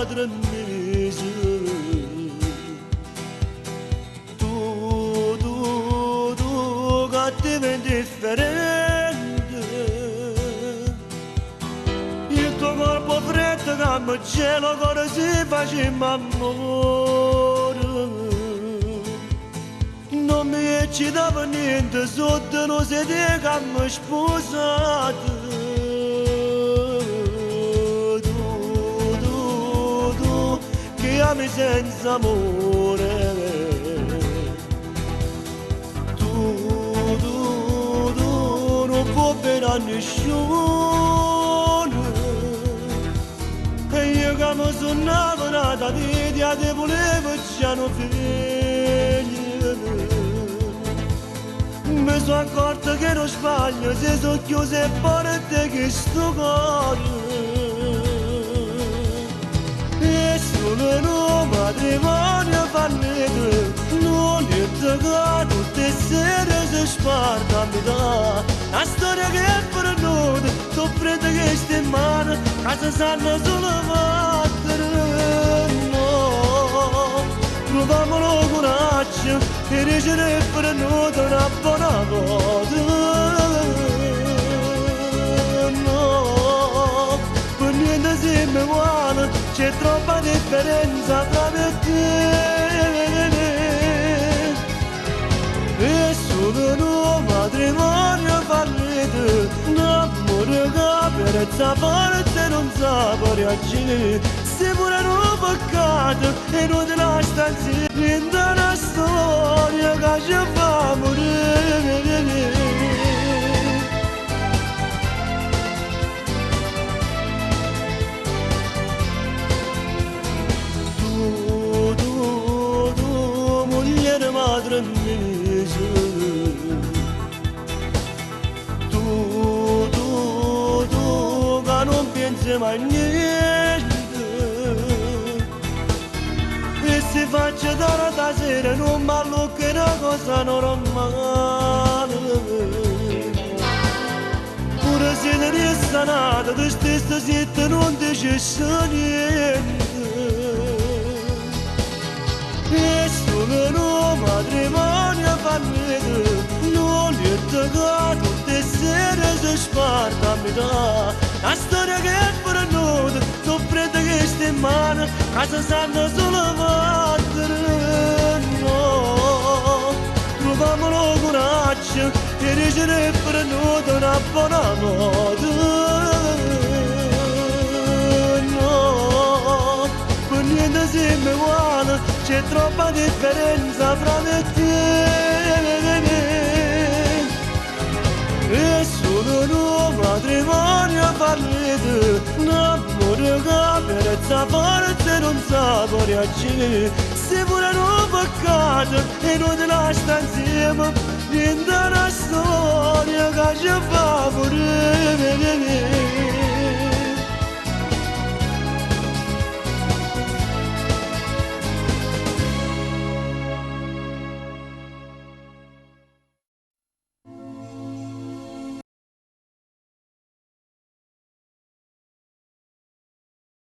madre mia. Tu, cattiva e indifferente, il tuo corpo freddo che mi gelo come si faceva amore. Non mi eccitava niente sotto lo sedere che mi sposate. Tu, che ami senza amore. Tu, non può bene a nessuno. E io che mi sono innamorata di te, ti volevo già non figli. Mi sono accorta che non sbaglio, se sono chiuse e porte che sto cuore. E solo un matrimonio fallito, non è che tutte le sere si sparta a metà. La storia che è per noi, soffrete che sta in mano, casa sanno solo battere. No, proviamolo coraggio e reggere per noi una buona cosa. No, per niente siamo uguali, c'è troppa differenza tra me e te. E solo un matrimonio fallito, un amore che per questa parte non sa reagire. Se pure un peccato e non te la sta insieme, in una storia che ci fa morire. Tu, moglie madre mia. Tu, che non pensi mai a niente. E se faccio da sera non ballo che una cosa normale. Pure se ne resta nata, te stesso siete non dici niente. E solo un matrimonio fallito, non è che tutte le sere si sparta a metà. La storia che è per noi, soffrete che sta in mano, casa sanno solo battere. No, proviamolo coraggio e reggere per noi una buona cosa. No, per niente siamo uguali, c'è troppa differenza fra me e te. E solo un matrimonio fallito, un amore che per questa parte non sa reagire. Se pure un peccato e non te la sta insieme, niente una storia che ci fa morire.